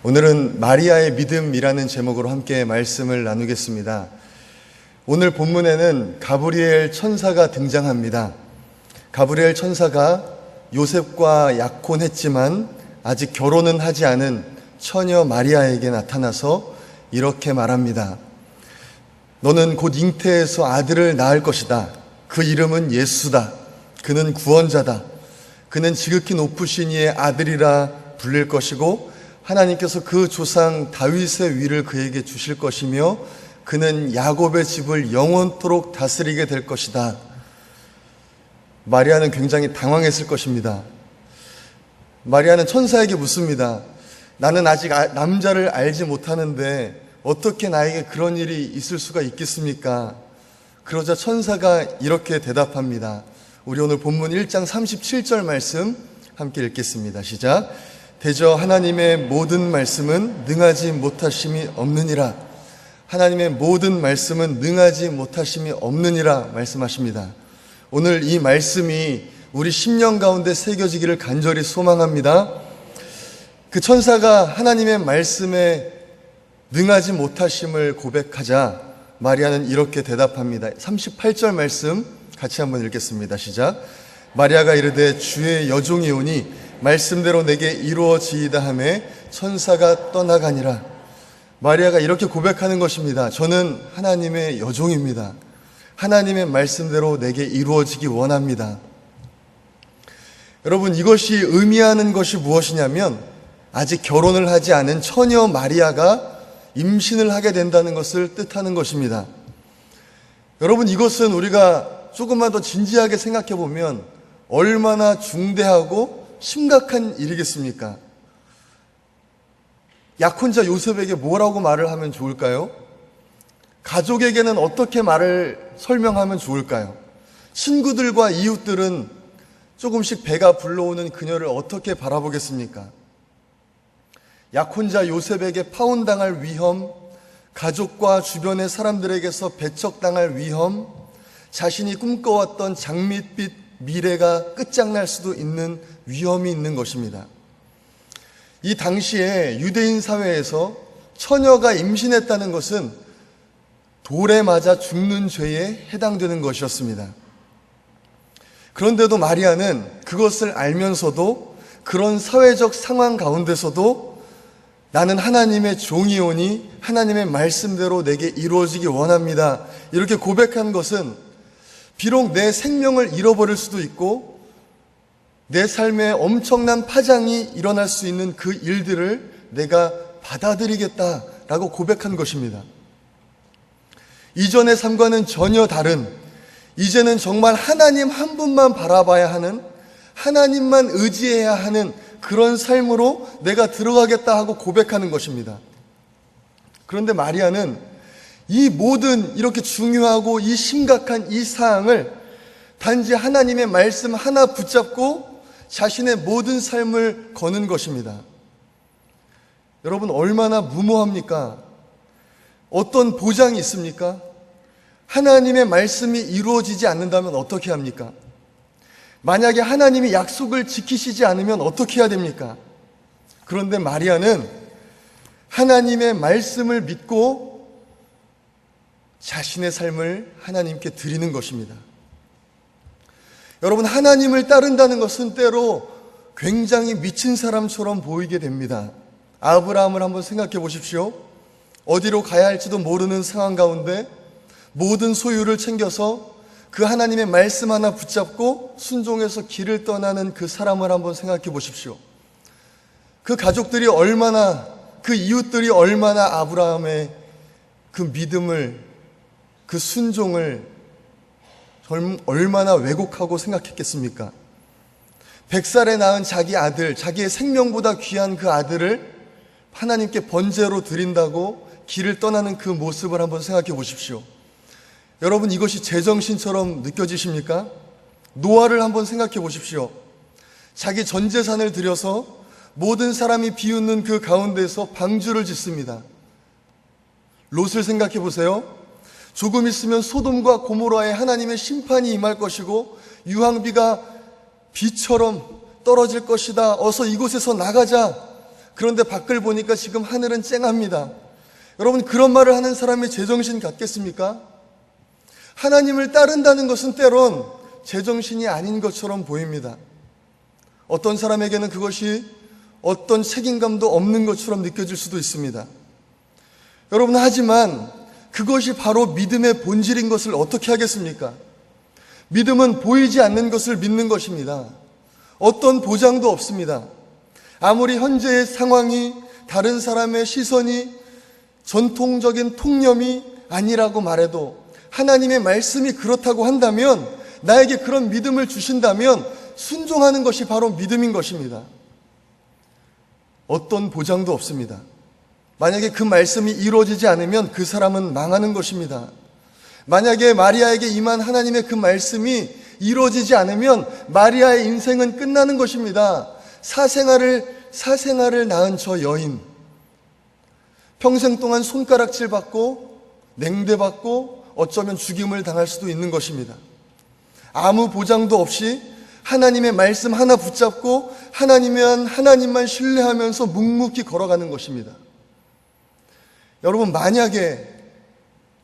오늘은 마리아의 믿음이라는 제목으로 함께 말씀을 나누겠습니다. 오늘 본문에는 가브리엘 천사가 등장합니다. 가브리엘 천사가 요셉과 약혼했지만 아직 결혼은 하지 않은 처녀 마리아에게 나타나서 이렇게 말합니다. 너는 곧 잉태해서 아들을 낳을 것이다. 그 이름은 예수다. 그는 구원자다. 그는 지극히 높으신 이의 아들이라 불릴 것이고 하나님께서 그 조상 다윗의 위를 그에게 주실 것이며 그는 야곱의 집을 영원토록 다스리게 될 것이다. 마리아는 굉장히 당황했을 것입니다. 마리아는 천사에게 묻습니다. 나는 아직 남자를 알지 못하는데 어떻게 나에게 그런 일이 있을 수가 있겠습니까? 그러자 천사가 이렇게 대답합니다. 우리 오늘 본문 1장 37절 말씀 함께 읽겠습니다. 시작. 대저 하나님의 모든 말씀은 능하지 못하심이 없느니라. 하나님의 모든 말씀은 능하지 못하심이 없느니라 말씀하십니다. 오늘 이 말씀이 우리 심령 가운데 새겨지기를 간절히 소망합니다. 그 천사가 하나님의 말씀에 능하지 못하심을 고백하자 마리아는 이렇게 대답합니다. 38절 말씀 같이 한번 읽겠습니다. 시작. 마리아가 이르되 주의 여종이 오니 말씀대로 내게 이루어지이다 하매 천사가 떠나가니라. 마리아가 이렇게 고백하는 것입니다. 저는 하나님의 여종입니다. 하나님의 말씀대로 내게 이루어지기 원합니다. 여러분, 이것이 의미하는 것이 무엇이냐면 아직 결혼을 하지 않은 처녀 마리아가 임신을 하게 된다는 것을 뜻하는 것입니다. 여러분, 이것은 우리가 조금만 더 진지하게 생각해 보면 얼마나 중대하고 심각한 일이겠습니까? 약혼자 요셉에게 뭐라고 말을 하면 좋을까요? 가족에게는 어떻게 말을 설명하면 좋을까요? 친구들과 이웃들은 조금씩 배가 불러오는 그녀를 어떻게 바라보겠습니까? 약혼자 요셉에게 파혼당할 위험, 가족과 주변의 사람들에게서 배척당할 위험, 자신이 꿈꿔왔던 장밋빛 미래가 끝장날 수도 있는 위험이 있는 것입니다. 이 당시에 유대인 사회에서 처녀가 임신했다는 것은 돌에 맞아 죽는 죄에 해당되는 것이었습니다. 그런데도 마리아는 그것을 알면서도 그런 사회적 상황 가운데서도 나는 하나님의 종이오니 하나님의 말씀대로 내게 이루어지기 원합니다. 이렇게 고백한 것은 비록 내 생명을 잃어버릴 수도 있고 내 삶에 엄청난 파장이 일어날 수 있는 그 일들을 내가 받아들이겠다라고 고백한 것입니다. 이전의 삶과는 전혀 다른, 이제는 정말 하나님 한 분만 바라봐야 하는, 하나님만 의지해야 하는 그런 삶으로 내가 들어가겠다 하고 고백하는 것입니다. 그런데 마리아는 이 모든 이렇게 중요하고 이 심각한 이 사항을 단지 하나님의 말씀 하나 붙잡고 자신의 모든 삶을 거는 것입니다. 여러분, 얼마나 무모합니까? 어떤 보장이 있습니까? 하나님의 말씀이 이루어지지 않는다면 어떻게 합니까? 만약에 하나님이 약속을 지키시지 않으면 어떻게 해야 됩니까? 그런데 마리아는 하나님의 말씀을 믿고 자신의 삶을 하나님께 드리는 것입니다. 여러분, 하나님을 따른다는 것은 때로 굉장히 미친 사람처럼 보이게 됩니다. 아브라함을 한번 생각해 보십시오. 어디로 가야 할지도 모르는 상황 가운데 모든 소유를 챙겨서 그 하나님의 말씀 하나 붙잡고 순종해서 길을 떠나는 그 사람을 한번 생각해 보십시오. 그 가족들이 얼마나, 그 이웃들이 얼마나 아브라함의 그 믿음을, 그 순종을 얼마나 왜곡하고 생각했겠습니까? 100살에 낳은 자기 아들, 자기의 생명보다 귀한 그 아들을 하나님께 번제로 드린다고 길을 떠나는 그 모습을 한번 생각해 보십시오. 여러분, 이것이 제정신처럼 느껴지십니까? 노아를 한번 생각해 보십시오. 자기 전 재산을 들여서 모든 사람이 비웃는 그 가운데서 방주를 짓습니다. 롯을 생각해 보세요. 조금 있으면 소돔과 고모라에 하나님의 심판이 임할 것이고 유황비가 비처럼 떨어질 것이다. 어서 이곳에서 나가자. 그런데 밖을 보니까 지금 하늘은 쨍합니다. 여러분, 그런 말을 하는 사람이 제정신 같겠습니까? 하나님을 따른다는 것은 때론 제정신이 아닌 것처럼 보입니다. 어떤 사람에게는 그것이 어떤 책임감도 없는 것처럼 느껴질 수도 있습니다. 여러분, 하지만 그것이 바로 믿음의 본질인 것을 어떻게 하겠습니까? 믿음은 보이지 않는 것을 믿는 것입니다. 어떤 보장도 없습니다. 아무리 현재의 상황이, 다른 사람의 시선이, 전통적인 통념이 아니라고 말해도 하나님의 말씀이 그렇다고 한다면, 나에게 그런 믿음을 주신다면 순종하는 것이 바로 믿음인 것입니다. 어떤 보장도 없습니다. 만약에 그 말씀이 이루어지지 않으면 그 사람은 망하는 것입니다. 만약에 마리아에게 임한 하나님의 그 말씀이 이루어지지 않으면 마리아의 인생은 끝나는 것입니다. 사생아를 낳은 저 여인, 평생 동안 손가락질 받고 냉대받고 어쩌면 죽임을 당할 수도 있는 것입니다. 아무 보장도 없이 하나님의 말씀 하나 붙잡고 하나님만 신뢰하면서 묵묵히 걸어가는 것입니다. 여러분, 만약에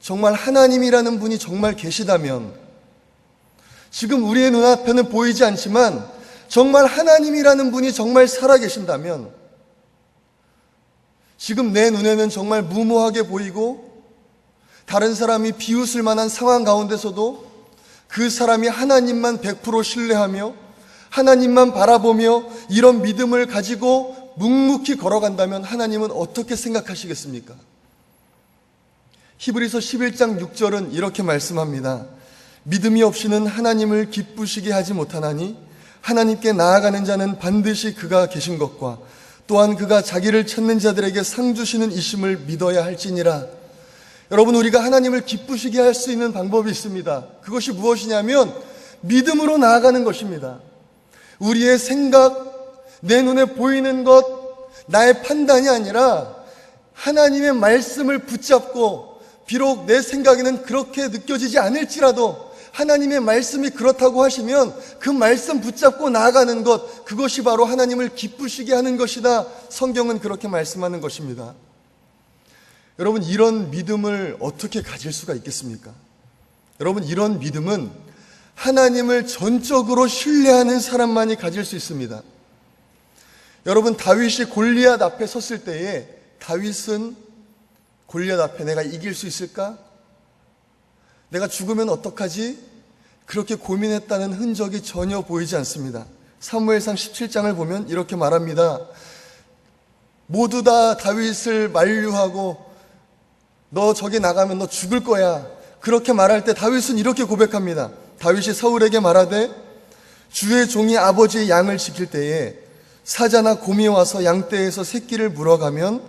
정말 하나님이라는 분이 정말 계시다면, 지금 우리의 눈앞에는 보이지 않지만 정말 하나님이라는 분이 정말 살아계신다면, 지금 내 눈에는 정말 무모하게 보이고 다른 사람이 비웃을 만한 상황 가운데서도 그 사람이 하나님만 100% 신뢰하며 하나님만 바라보며 이런 믿음을 가지고 묵묵히 걸어간다면 하나님은 어떻게 생각하시겠습니까? 히브리서 11장 6절은 이렇게 말씀합니다. 믿음이 없이는 하나님을 기쁘시게 하지 못하나니 하나님께 나아가는 자는 반드시 그가 계신 것과 또한 그가 자기를 찾는 자들에게 상 주시는 이심을 믿어야 할지니라. 여러분, 우리가 하나님을 기쁘시게 할 수 있는 방법이 있습니다. 그것이 무엇이냐면 믿음으로 나아가는 것입니다. 우리의 생각, 내 눈에 보이는 것, 나의 판단이 아니라 하나님의 말씀을 붙잡고, 비록 내 생각에는 그렇게 느껴지지 않을지라도 하나님의 말씀이 그렇다고 하시면 그 말씀 붙잡고 나아가는 것, 그것이 바로 하나님을 기쁘시게 하는 것이다. 성경은 그렇게 말씀하는 것입니다. 여러분, 이런 믿음을 어떻게 가질 수가 있겠습니까? 여러분, 이런 믿음은 하나님을 전적으로 신뢰하는 사람만이 가질 수 있습니다. 여러분, 다윗이 골리앗 앞에 섰을 때에 다윗은 골리앗 앞에 내가 이길 수 있을까? 내가 죽으면 어떡하지? 그렇게 고민했다는 흔적이 전혀 보이지 않습니다. 사무엘상 17장을 보면 이렇게 말합니다. 모두 다 다윗을 만류하고 너 저기 나가면 너 죽을 거야, 그렇게 말할 때 다윗은 이렇게 고백합니다. 다윗이 사울에게 말하되 주의 종이 아버지의 양을 지킬 때에 사자나 곰이 와서 양떼에서 새끼를 물어가면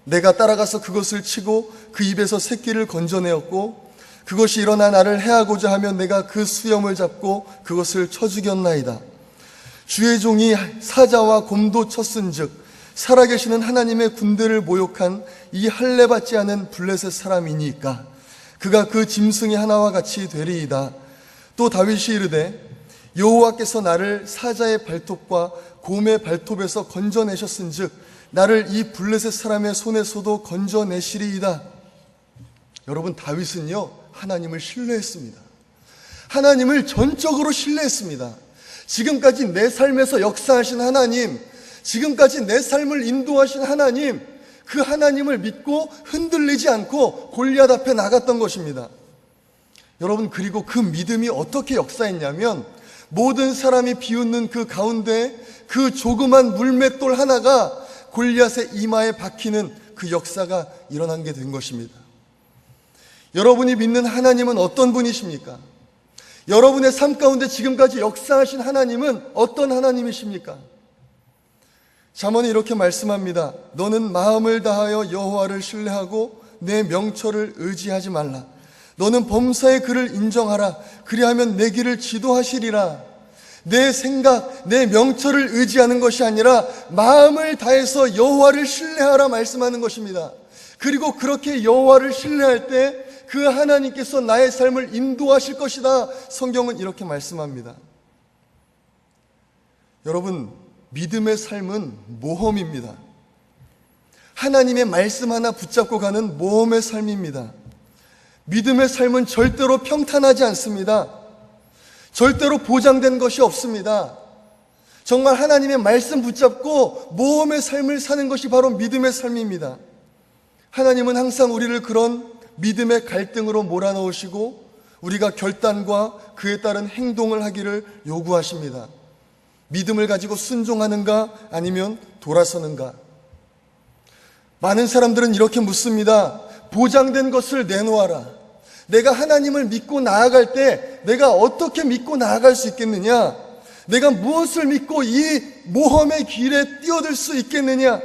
내가 따라가서 그것을 치고 그 입에서 새끼를 건져내었고 그것이 일어나 나를 해하고자 하면 내가 그 수염을 잡고 그것을 쳐 죽였나이다. 주의 종이 사자와 곰도 쳤은즉 살아계시는 하나님의 군대를 모욕한 이 할례받지 않은 블레셋 사람이니까 그가 그 짐승의 하나와 같이 되리이다. 또 다윗이 이르되 여호와께서 나를 사자의 발톱과 곰의 발톱에서 건져내셨은즉 나를 이 블레셋 사람의 손에서도 건져내시리이다. 여러분, 다윗은요 하나님을 신뢰했습니다. 하나님을 전적으로 신뢰했습니다. 지금까지 내 삶에서 역사하신 하나님, 지금까지 내 삶을 인도하신 하나님, 그 하나님을 믿고 흔들리지 않고 골리앗 앞에 나갔던 것입니다. 여러분, 그리고 그 믿음이 어떻게 역사했냐면 모든 사람이 비웃는 그 가운데 그 조그만 물맷돌 하나가 골리앗의 이마에 박히는 그 역사가 일어난 게 된 것입니다. 여러분이 믿는 하나님은 어떤 분이십니까? 여러분의 삶 가운데 지금까지 역사하신 하나님은 어떤 하나님이십니까? 잠언이 이렇게 말씀합니다. 너는 마음을 다하여 여호와를 신뢰하고 내 명철을 의지하지 말라. 너는 범사의 그를 인정하라. 그리하면 내 길을 지도하시리라. 내 생각, 내 명철을 의지하는 것이 아니라 마음을 다해서 여호와를 신뢰하라 말씀하는 것입니다. 그리고 그렇게 여호와를 신뢰할 때 그 하나님께서 나의 삶을 인도하실 것이다. 성경은 이렇게 말씀합니다. 여러분, 믿음의 삶은 모험입니다. 하나님의 말씀 하나 붙잡고 가는 모험의 삶입니다. 믿음의 삶은 절대로 평탄하지 않습니다. 절대로 보장된 것이 없습니다. 정말 하나님의 말씀 붙잡고 모험의 삶을 사는 것이 바로 믿음의 삶입니다. 하나님은 항상 우리를 그런 믿음의 갈등으로 몰아넣으시고 우리가 결단과 그에 따른 행동을 하기를 요구하십니다. 믿음을 가지고 순종하는가 아니면 돌아서는가? 많은 사람들은 이렇게 묻습니다. 보장된 것을 내놓아라. 내가 하나님을 믿고 나아갈 때 내가 어떻게 믿고 나아갈 수 있겠느냐? 내가 무엇을 믿고 이 모험의 길에 뛰어들 수 있겠느냐?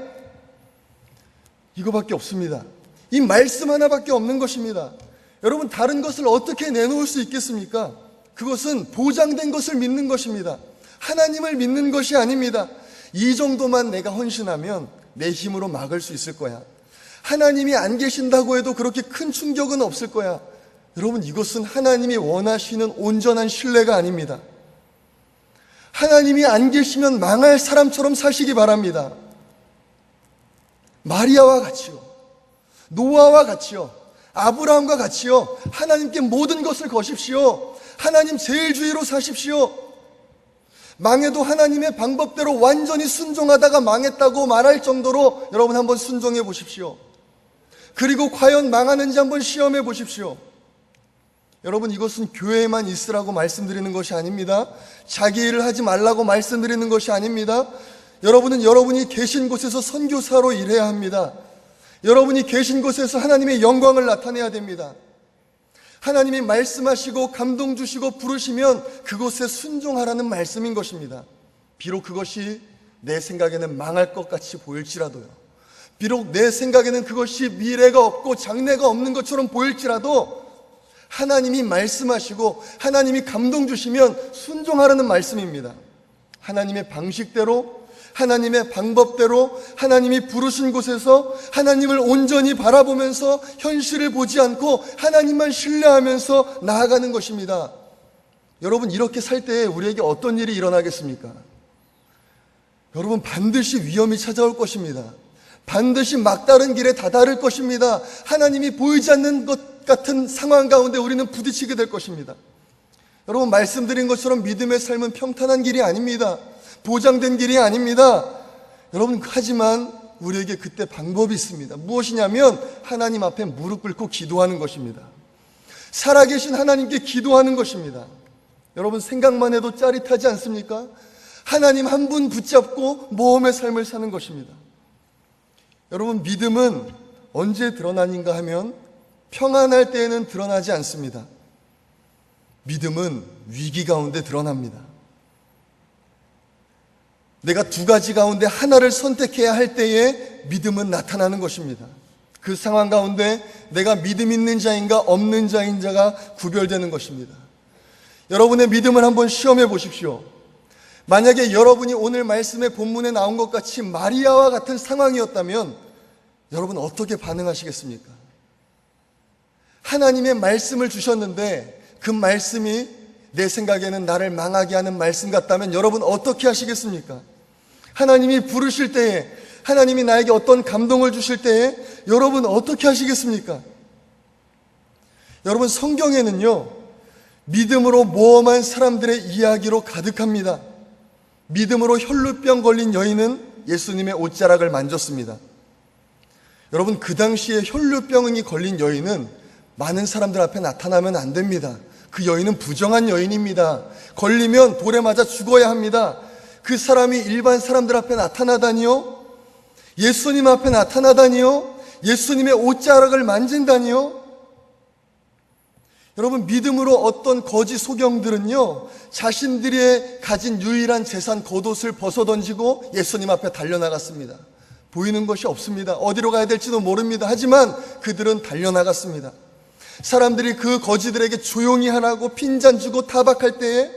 이거밖에 없습니다. 이 말씀 하나밖에 없는 것입니다. 여러분, 다른 것을 어떻게 내놓을 수 있겠습니까? 그것은 보장된 것을 믿는 것입니다. 하나님을 믿는 것이 아닙니다. 이 정도만 내가 헌신하면 내 힘으로 막을 수 있을 거야. 하나님이 안 계신다고 해도 그렇게 큰 충격은 없을 거야. 여러분, 이것은 하나님이 원하시는 온전한 신뢰가 아닙니다. 하나님이 안 계시면 망할 사람처럼 사시기 바랍니다. 마리아와 같이요, 노아와 같이요, 아브라함과 같이요, 하나님께 모든 것을 거십시오. 하나님 제일 주의로 사십시오. 망해도 하나님의 방법대로 완전히 순종하다가 망했다고 말할 정도로 여러분 한번 순종해 보십시오. 그리고 과연 망하는지 한번 시험해 보십시오. 여러분, 이것은 교회에만 있으라고 말씀드리는 것이 아닙니다. 자기 일을 하지 말라고 말씀드리는 것이 아닙니다. 여러분은 여러분이 계신 곳에서 선교사로 일해야 합니다. 여러분이 계신 곳에서 하나님의 영광을 나타내야 됩니다. 하나님이 말씀하시고 감동 주시고 부르시면 그곳에 순종하라는 말씀인 것입니다. 비록 그것이 내 생각에는 망할 것 같이 보일지라도요. 비록 내 생각에는 그것이 미래가 없고 장래가 없는 것처럼 보일지라도 하나님이 말씀하시고 하나님이 감동 주시면 순종하라는 말씀입니다. 하나님의 방식대로, 하나님의 방법대로, 하나님이 부르신 곳에서 하나님을 온전히 바라보면서 현실을 보지 않고 하나님만 신뢰하면서 나아가는 것입니다. 여러분, 이렇게 살 때 우리에게 어떤 일이 일어나겠습니까? 여러분, 반드시 위험이 찾아올 것입니다. 반드시 막다른 길에 다다를 것입니다. 하나님이 보이지 않는 것 같은 상황 가운데 우리는 부딪히게 될 것입니다. 여러분, 말씀드린 것처럼 믿음의 삶은 평탄한 길이 아닙니다. 보장된 길이 아닙니다. 여러분, 하지만 우리에게 그때 방법이 있습니다. 무엇이냐면 하나님 앞에 무릎 꿇고 기도하는 것입니다. 살아계신 하나님께 기도하는 것입니다. 여러분, 생각만 해도 짜릿하지 않습니까? 하나님 한 분 붙잡고 모험의 삶을 사는 것입니다. 여러분, 믿음은 언제 드러나는가 하면 평안할 때에는 드러나지 않습니다. 믿음은 위기 가운데 드러납니다. 내가 두 가지 가운데 하나를 선택해야 할 때에 믿음은 나타나는 것입니다. 그 상황 가운데 내가 믿음 있는 자인가 없는 자인 자가 구별되는 것입니다. 여러분의 믿음을 한번 시험해 보십시오. 만약에 여러분이 오늘 말씀의 본문에 나온 것 같이 마리아와 같은 상황이었다면 여러분 어떻게 반응하시겠습니까? 하나님의 말씀을 주셨는데 그 말씀이 내 생각에는 나를 망하게 하는 말씀 같다면 여러분 어떻게 하시겠습니까? 하나님이 부르실 때에, 하나님이 나에게 어떤 감동을 주실 때에 여러분 어떻게 하시겠습니까? 여러분, 성경에는요, 믿음으로 모험한 사람들의 이야기로 가득합니다. 믿음으로 혈루병 걸린 여인은 예수님의 옷자락을 만졌습니다. 여러분, 그 당시에 혈루병이 걸린 여인은 많은 사람들 앞에 나타나면 안 됩니다. 그 여인은 부정한 여인입니다. 걸리면 돌에 맞아 죽어야 합니다. 그 사람이 일반 사람들 앞에 나타나다니요? 예수님 앞에 나타나다니요? 예수님의 옷자락을 만진다니요? 여러분, 믿음으로 어떤 거짓 소경들은요, 자신들이 가진 유일한 재산 겉옷을 벗어던지고 예수님 앞에 달려나갔습니다. 보이는 것이 없습니다. 어디로 가야 될지도 모릅니다. 하지만 그들은 달려나갔습니다. 사람들이 그 거지들에게 조용히 하라고 핀잔 주고 타박할 때에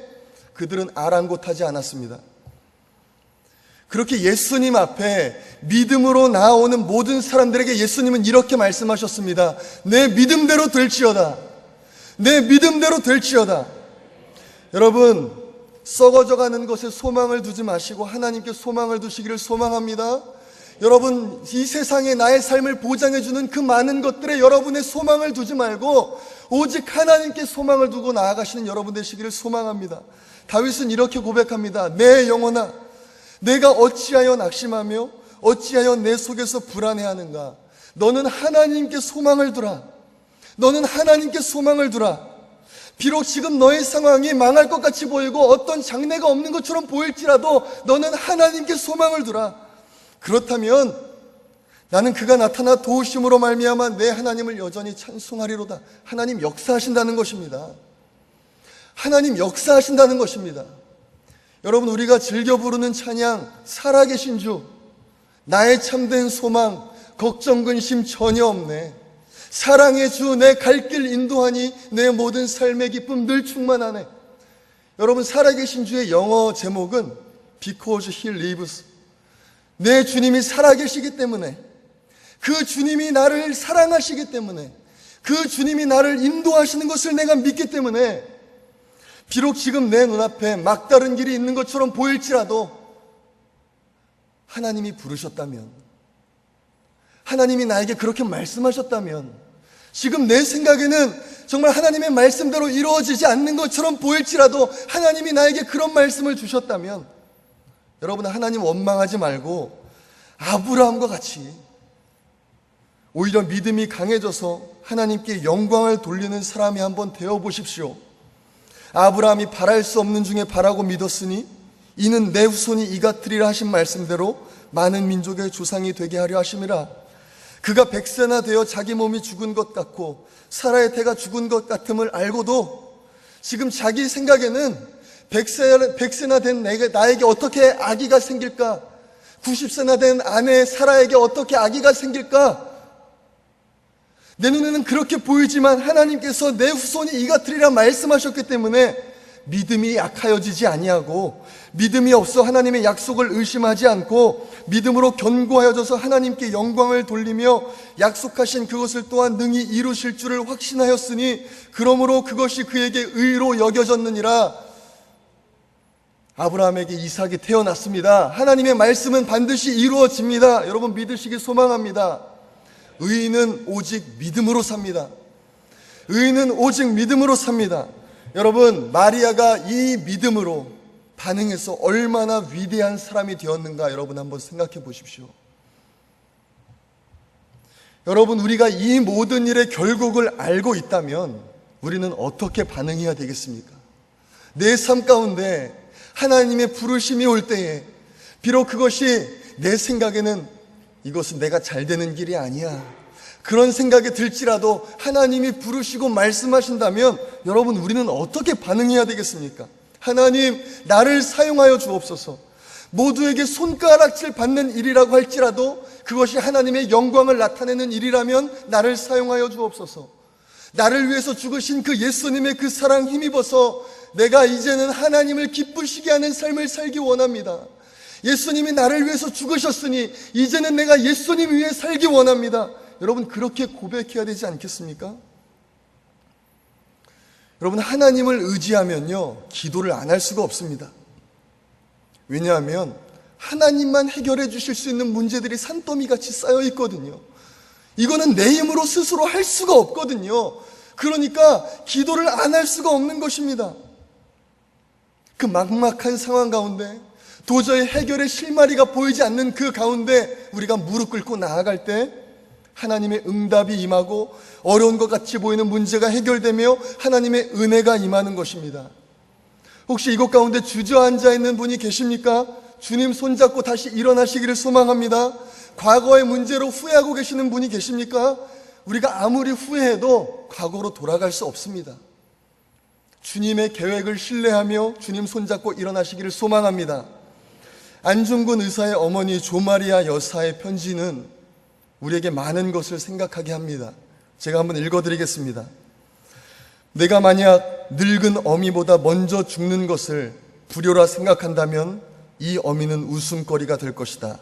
그들은 아랑곳하지 않았습니다. 그렇게 예수님 앞에 믿음으로 나아오는 모든 사람들에게 예수님은 이렇게 말씀하셨습니다. 내 믿음대로 될지어다. 내 믿음대로 될지어다. 여러분, 썩어져가는 것에 소망을 두지 마시고 하나님께 소망을 두시기를 소망합니다. 여러분, 이 세상에 나의 삶을 보장해주는 그 많은 것들에 여러분의 소망을 두지 말고 오직 하나님께 소망을 두고 나아가시는 여러분 되시기를 소망합니다. 다윗은 이렇게 고백합니다. 내 영혼아, 내가 어찌하여 낙심하며 어찌하여 내 속에서 불안해하는가. 너는 하나님께 소망을 두라. 너는 하나님께 소망을 두라. 비록 지금 너의 상황이 망할 것 같이 보이고 어떤 장래가 없는 것처럼 보일지라도 너는 하나님께 소망을 두라. 그렇다면 나는 그가 나타나 도우심으로 말미암아 내 하나님을 여전히 찬송하리로다. 하나님 역사하신다는 것입니다. 하나님 역사하신다는 것입니다. 여러분, 우리가 즐겨 부르는 찬양, 살아계신 주, 나의 참된 소망, 걱정 근심 전혀 없네. 사랑의 주, 내 갈 길 인도하니 내 모든 삶의 기쁨 늘 충만하네. 여러분, 살아계신 주의 영어 제목은 Because He Lives. 내 주님이 살아계시기 때문에, 그 주님이 나를 사랑하시기 때문에, 그 주님이 나를 인도하시는 것을 내가 믿기 때문에, 비록 지금 내 눈앞에 막다른 길이 있는 것처럼 보일지라도 하나님이 부르셨다면, 하나님이 나에게 그렇게 말씀하셨다면, 지금 내 생각에는 정말 하나님의 말씀대로 이루어지지 않는 것처럼 보일지라도 하나님이 나에게 그런 말씀을 주셨다면, 여러분, 하나님 원망하지 말고 아브라함과 같이 오히려 믿음이 강해져서 하나님께 영광을 돌리는 사람이 한번 되어보십시오. 아브라함이 바랄 수 없는 중에 바라고 믿었으니 이는 내 후손이 이같으리라 하신 말씀대로 많은 민족의 조상이 되게 하려 하심이라. 그가 100세나 되어 자기 몸이 죽은 것 같고 사라의 태가 죽은 것 같음을 알고도 지금 자기 생각에는 100세나 된 나에게 어떻게 아기가 생길까? 90세나 된 아내 사라에게 어떻게 아기가 생길까? 내 눈에는 그렇게 보이지만 하나님께서 내 후손이 이같으리라 말씀하셨기 때문에 믿음이 약하여지지 아니하고, 믿음이 없어 하나님의 약속을 의심하지 않고 믿음으로 견고하여져서 하나님께 영광을 돌리며 약속하신 그것을 또한 능히 이루실 줄을 확신하였으니 그러므로 그것이 그에게 의로 여겨졌느니라. 아브라함에게 이삭이 태어났습니다. 하나님의 말씀은 반드시 이루어집니다. 여러분, 믿으시기 소망합니다. 의인은 오직 믿음으로 삽니다. 의인은 오직 믿음으로 삽니다. 여러분, 마리아가 이 믿음으로 반응해서 얼마나 위대한 사람이 되었는가 여러분 한번 생각해 보십시오. 여러분, 우리가 이 모든 일의 결국을 알고 있다면 우리는 어떻게 반응해야 되겠습니까? 내 삶 가운데 하나님의 부르심이 올 때에 비록 그것이 내 생각에는 이것은 내가 잘 되는 길이 아니야, 그런 생각이 들지라도 하나님이 부르시고 말씀하신다면 여러분, 우리는 어떻게 반응해야 되겠습니까? 하나님, 나를 사용하여 주옵소서. 모두에게 손가락질 받는 일이라고 할지라도 그것이 하나님의 영광을 나타내는 일이라면 나를 사용하여 주옵소서. 나를 위해서 죽으신 그 예수님의 그 사랑 힘입어서 내가 이제는 하나님을 기쁘시게 하는 삶을 살기 원합니다. 예수님이 나를 위해서 죽으셨으니 이제는 내가 예수님 위해 살기 원합니다. 여러분, 그렇게 고백해야 되지 않겠습니까? 여러분, 하나님을 의지하면요, 기도를 안 할 수가 없습니다. 왜냐하면 하나님만 해결해 주실 수 있는 문제들이 산더미같이 쌓여 있거든요. 이거는 내 힘으로 스스로 할 수가 없거든요. 그러니까 기도를 안 할 수가 없는 것입니다. 그 막막한 상황 가운데 도저히 해결의 실마리가 보이지 않는 그 가운데 우리가 무릎 꿇고 나아갈 때 하나님의 응답이 임하고 어려운 것 같이 보이는 문제가 해결되며 하나님의 은혜가 임하는 것입니다. 혹시 이곳 가운데 주저앉아 있는 분이 계십니까? 주님 손잡고 다시 일어나시기를 소망합니다. 과거의 문제로 후회하고 계시는 분이 계십니까? 우리가 아무리 후회해도 과거로 돌아갈 수 없습니다. 주님의 계획을 신뢰하며 주님 손잡고 일어나시기를 소망합니다. 안중근 의사의 어머니 조마리아 여사의 편지는 우리에게 많은 것을 생각하게 합니다. 제가 한번 읽어드리겠습니다. 내가 만약 늙은 어미보다 먼저 죽는 것을 불효라 생각한다면 이 어미는 웃음거리가 될 것이다.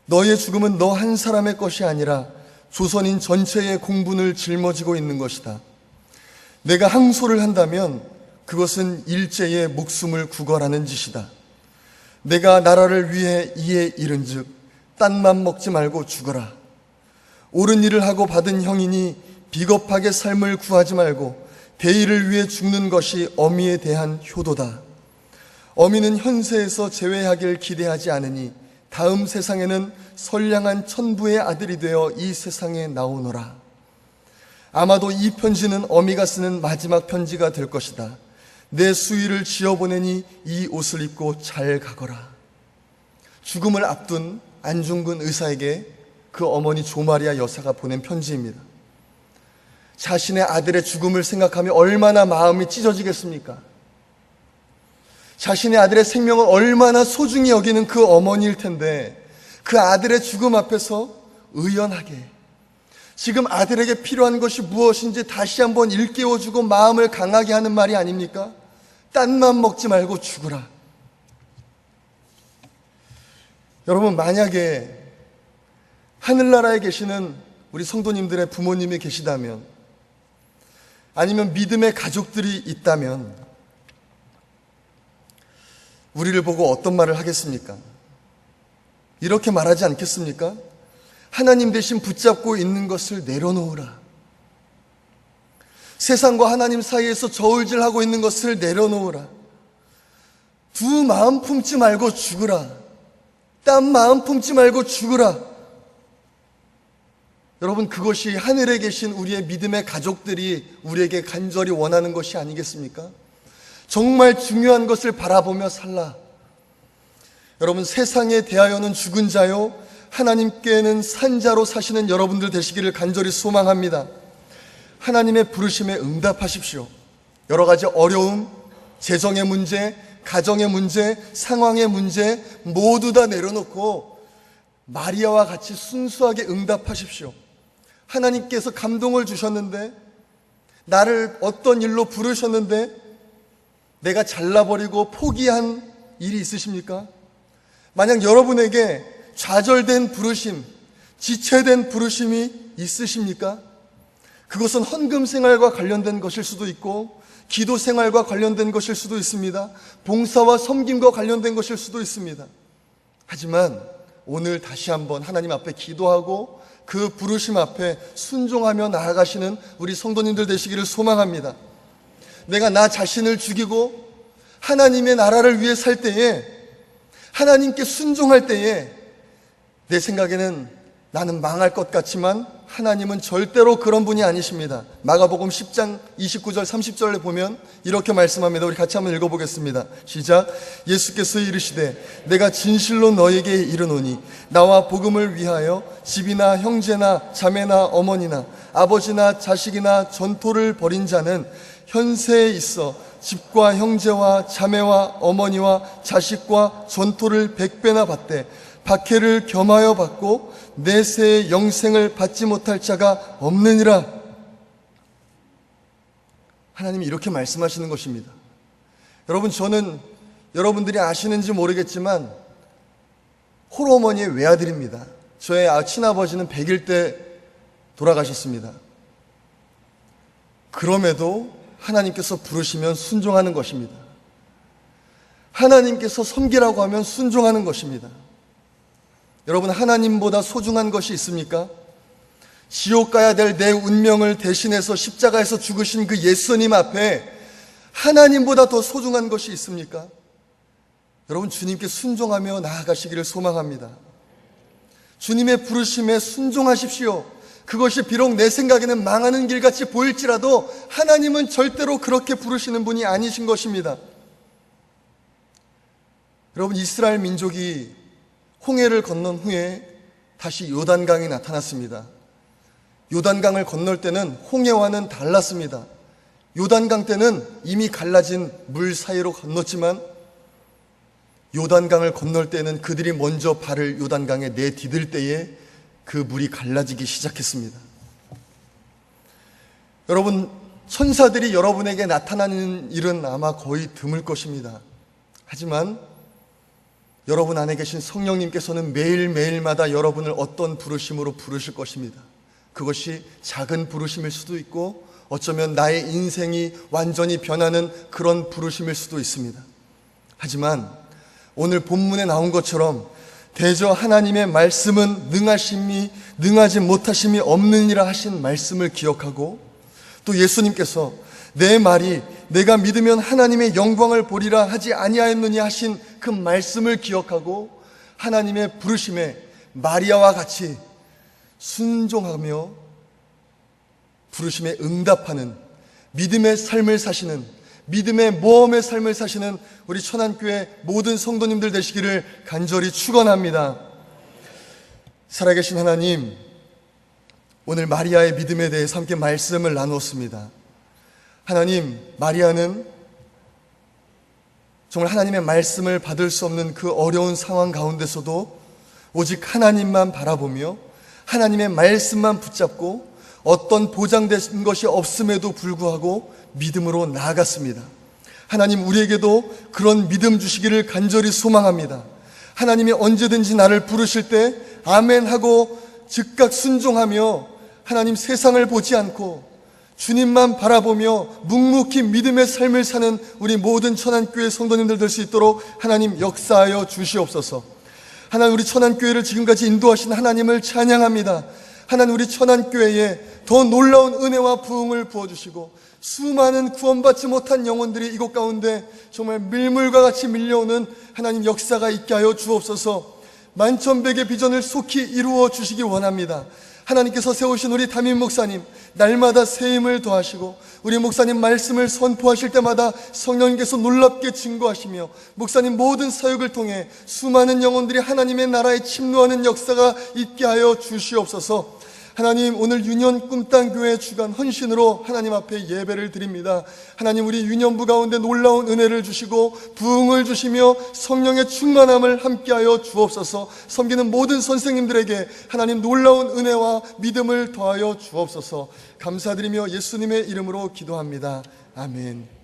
너의 죽음은 너 한 사람의 것이 아니라 조선인 전체의 공분을 짊어지고 있는 것이다. 내가 항소를 한다면 그것은 일제의 목숨을 구걸하는 짓이다. 내가 나라를 위해 이에 이른즉 딴맘 먹지 말고 죽어라. 옳은 일을 하고 받은 형이니 비겁하게 삶을 구하지 말고 대의를 위해 죽는 것이 어미에 대한 효도다. 어미는 현세에서 제외하길 기대하지 않으니 다음 세상에는 선량한 천부의 아들이 되어 이 세상에 나오노라. 아마도 이 편지는 어미가 쓰는 마지막 편지가 될 것이다. 내 수의를 지어보내니 이 옷을 입고 잘 가거라. 죽음을 앞둔 안중근 의사에게 그 어머니 조마리아 여사가 보낸 편지입니다. 자신의 아들의 죽음을 생각하며 얼마나 마음이 찢어지겠습니까? 자신의 아들의 생명을 얼마나 소중히 여기는 그 어머니일 텐데 그 아들의 죽음 앞에서 의연하게 지금 아들에게 필요한 것이 무엇인지 다시 한번 일깨워주고 마음을 강하게 하는 말이 아닙니까? 딴맘 먹지 말고 죽으라. 여러분, 만약에 하늘나라에 계시는 우리 성도님들의 부모님이 계시다면, 아니면 믿음의 가족들이 있다면 우리를 보고 어떤 말을 하겠습니까? 이렇게 말하지 않겠습니까? 하나님 대신 붙잡고 있는 것을 내려놓으라. 세상과 하나님 사이에서 저울질하고 있는 것을 내려놓으라. 두 마음 품지 말고 죽으라. 딴 마음 품지 말고 죽으라. 여러분, 그것이 하늘에 계신 우리의 믿음의 가족들이 우리에게 간절히 원하는 것이 아니겠습니까? 정말 중요한 것을 바라보며 살라. 여러분, 세상에 대하여는 죽은 자요, 하나님께는 산 자로 사시는 여러분들 되시기를 간절히 소망합니다. 하나님의 부르심에 응답하십시오. 여러 가지 어려움, 재정의 문제, 가정의 문제, 상황의 문제 모두 다 내려놓고 마리아와 같이 순수하게 응답하십시오. 하나님께서 감동을 주셨는데, 나를 어떤 일로 부르셨는데 내가 잘라버리고 포기한 일이 있으십니까? 만약 여러분에게 좌절된 부르심, 지체된 부르심이 있으십니까? 그것은 헌금 생활과 관련된 것일 수도 있고 기도 생활과 관련된 것일 수도 있습니다. 봉사와 섬김과 관련된 것일 수도 있습니다. 하지만 오늘 다시 한번 하나님 앞에 기도하고 그 부르심 앞에 순종하며 나아가시는 우리 성도님들 되시기를 소망합니다. 내가 나 자신을 죽이고 하나님의 나라를 위해 살 때에, 하나님께 순종할 때에 내 생각에는 나는 망할 것 같지만 하나님은 절대로 그런 분이 아니십니다. 마가복음 10장 29절 30절에 보면 이렇게 말씀합니다. 우리 같이 한번 읽어보겠습니다. 시작. 예수께서 이르시되 내가 진실로 너에게 이르노니 나와 복음을 위하여 집이나 형제나 자매나 어머니나 아버지나 자식이나 전토를 벌인 자는 현세에 있어 집과 형제와 자매와 어머니와 자식과 전토를 100배나 받되 박해를 겸하여 받고 내세의 영생을 받지 못할 자가 없느니라. 하나님이 이렇게 말씀하시는 것입니다. 여러분, 저는 여러분들이 아시는지 모르겠지만 홀어머니의 외아들입니다. 저의 친아버지는 100일 때 돌아가셨습니다. 그럼에도 하나님께서 부르시면 순종하는 것입니다. 하나님께서 섬기라고 하면 순종하는 것입니다. 여러분, 하나님보다 소중한 것이 있습니까? 지옥 가야 될 내 운명을 대신해서 십자가에서 죽으신 그 예수님 앞에 하나님보다 더 소중한 것이 있습니까? 여러분, 주님께 순종하며 나아가시기를 소망합니다. 주님의 부르심에 순종하십시오. 그것이 비록 내 생각에는 망하는 길같이 보일지라도 하나님은 절대로 그렇게 부르시는 분이 아니신 것입니다. 여러분, 이스라엘 민족이 홍해를 건넌 후에 다시 요단강이 나타났습니다. 요단강을 건널 때는 홍해와는 달랐습니다. 요단강 때는 이미 갈라진 물 사이로 건넜지만 요단강을 건널 때는 그들이 먼저 발을 요단강에 내디딜 때에 그 물이 갈라지기 시작했습니다. 여러분, 천사들이 여러분에게 나타나는 일은 아마 거의 드물 것입니다. 하지만 여러분 안에 계신 성령님께서는 매일매일마다 여러분을 어떤 부르심으로 부르실 것입니다. 그것이 작은 부르심일 수도 있고 어쩌면 나의 인생이 완전히 변하는 그런 부르심일 수도 있습니다. 하지만 오늘 본문에 나온 것처럼 대저 하나님의 말씀은 능하지 못하심이 없느니라 하신 말씀을 기억하고, 또 예수님께서 내 말이 내가 믿으면 하나님의 영광을 보리라 하지 아니하였느냐 하신 그 말씀을 기억하고, 하나님의 부르심에 마리아와 같이 순종하며 부르심에 응답하는 믿음의 삶을 사시는, 믿음의 모험의 삶을 사시는 우리 천안교회 모든 성도님들 되시기를 간절히 축원합니다. 살아계신 하나님, 오늘 마리아의 믿음에 대해서 함께 말씀을 나누었습니다. 하나님, 마리아는 정말 하나님의 말씀을 받을 수 없는 그 어려운 상황 가운데서도 오직 하나님만 바라보며 하나님의 말씀만 붙잡고 어떤 보장된 것이 없음에도 불구하고 믿음으로 나아갔습니다. 하나님, 우리에게도 그런 믿음 주시기를 간절히 소망합니다. 하나님이 언제든지 나를 부르실 때 아멘 하고 즉각 순종하며 하나님 세상을 보지 않고 주님만 바라보며 묵묵히 믿음의 삶을 사는 우리 모든 천안교회 성도님들 될 수 있도록 하나님 역사하여 주시옵소서. 하나님, 우리 천안교회를 지금까지 인도하신 하나님을 찬양합니다. 하나님, 우리 천안교회에 더 놀라운 은혜와 부흥을 부어주시고 수많은 구원받지 못한 영혼들이 이곳 가운데 정말 밀물과 같이 밀려오는 하나님 역사가 있게 하여 주옵소서. 만천백의 비전을 속히 이루어 주시기 원합니다. 하나님께서 세우신 우리 담임 목사님, 날마다 새 힘을 더하시고 우리 목사님 말씀을 선포하실 때마다 성령님께서 놀랍게 증거하시며 목사님 모든 사역을 통해 수많은 영혼들이 하나님의 나라에 침노하는 역사가 있게 하여 주시옵소서. 하나님, 오늘 유년 꿈땅교회 주간 헌신으로 하나님 앞에 예배를 드립니다. 하나님, 우리 유년부 가운데 놀라운 은혜를 주시고 부흥을 주시며 성령의 충만함을 함께하여 주옵소서. 섬기는 모든 선생님들에게 하나님 놀라운 은혜와 믿음을 더하여 주옵소서. 감사드리며 예수님의 이름으로 기도합니다. 아멘.